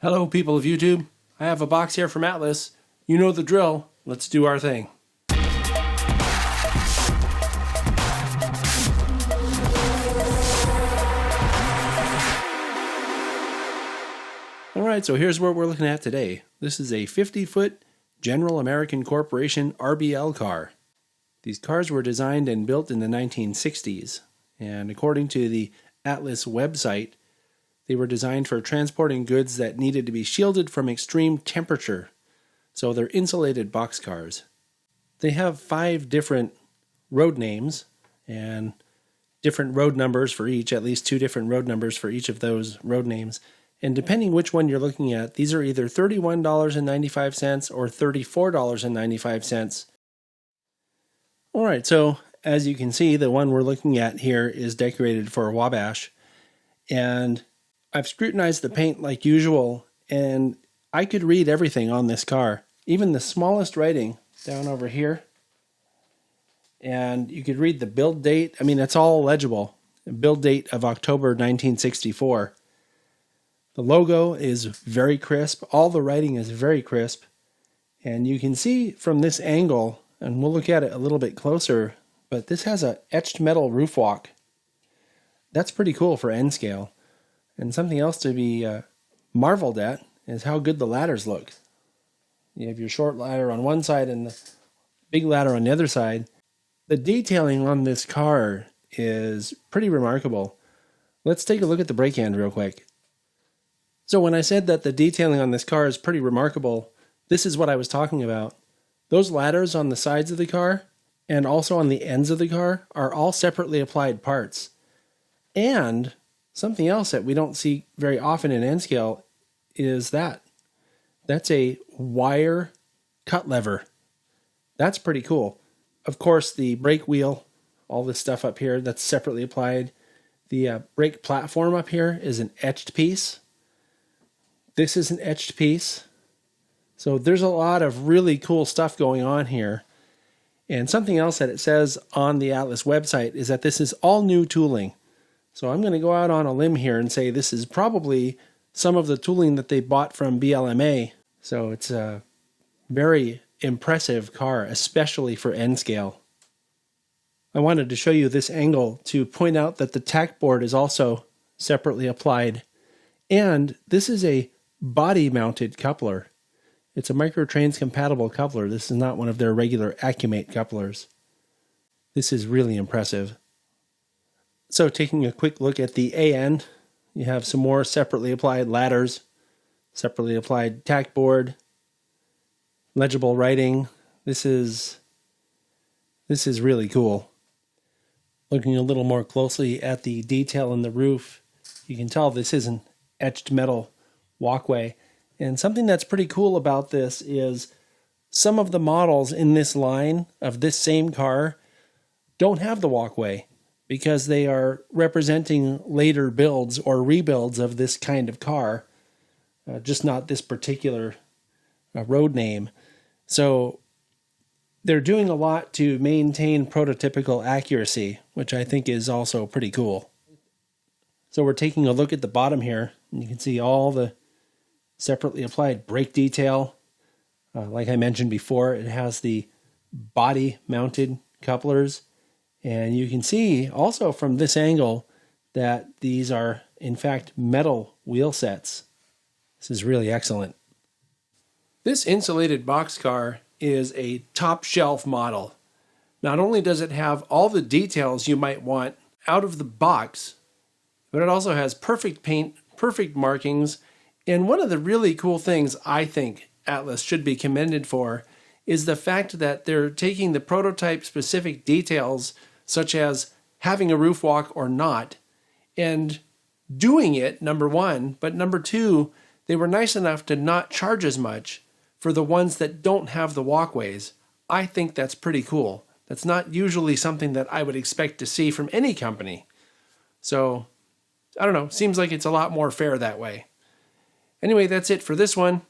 Hello people of YouTube, I have a box here from Atlas. You know the drill, let's do our thing. Alright, so here's what we're looking at today. This is a 50-foot General American Corporation RBL car. These cars were designed and built in the 1960s, and according to the Atlas website, they were designed for transporting goods that needed to be shielded from extreme temperature. So they're insulated boxcars. They have 5 different road names and different road numbers for each, at least 2 different road numbers for each of those road names. And depending which one you're looking at, these are either $31.95 or $34.95. All right, so as you can see, the one we're looking at here is decorated for Wabash. And I've scrutinized the paint like usual, and I could read everything on this car, even the smallest writing down over here. And you could read the build date. I mean, it's all legible. Build date of October 1964. The logo is very crisp. All the writing is very crisp. And you can see from this angle, and we'll look at it a little bit closer, but this has a etched metal roof walk. That's pretty cool for N scale. And something else to be marveled at is how good the ladders look. You have your short ladder on one side and the big ladder on the other side. The detailing on this car is pretty remarkable. Let's take a look at the brake hand real quick. So when I said that the detailing on this car is pretty remarkable, this is what I was talking about. Those ladders on the sides of the car and also on the ends of the car are all separately applied parts. And something else that we don't see very often in N scale is that's a wire cut lever. That's pretty cool. Of course, the brake wheel, all this stuff up here, that's separately applied. The brake platform up here is an etched piece. This is an etched piece. So there's a lot of really cool stuff going on here. And something else that it says on the Atlas website is that this is all new tooling. So I'm going to go out on a limb here and say this is probably some of the tooling that they bought from BLMA. So it's a very impressive car, especially for N scale. I wanted to show you this angle to point out that the tack board is also separately applied. And this is a body-mounted coupler. It's a Microtrains compatible coupler. This is not one of their regular Accumate couplers. This is really impressive. So taking a quick look at the A end, you have some more separately applied ladders, separately applied tack board, legible writing. This is really cool. Looking a little more closely at the detail in the roof, you can tell this is an etched metal walkway. And something that's pretty cool about this is some of the models in this line of this same car don't have the walkway, because they are representing later builds or rebuilds of this kind of car, just not this particular road name. So they're doing a lot to maintain prototypical accuracy, which I think is also pretty cool. So we're taking a look at the bottom here, and you can see all the separately applied brake detail. Like I mentioned before, it has the body-mounted couplers. And you can see also from this angle that these are, in fact, metal wheel sets. This is really excellent. This insulated boxcar is a top-shelf model. Not only does it have all the details you might want out of the box, but it also has perfect paint, perfect markings, and one of the really cool things I think Atlas should be commended for is the fact that they're taking the prototype-specific details, such as having a roof walk or not, and doing it, number one, but number two, they were nice enough to not charge as much for the ones that don't have the walkways. I think that's pretty cool. That's not usually something that I would expect to see from any company. So, I don't know, seems like it's a lot more fair that way. Anyway, that's it for this one.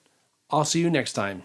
I'll see you next time.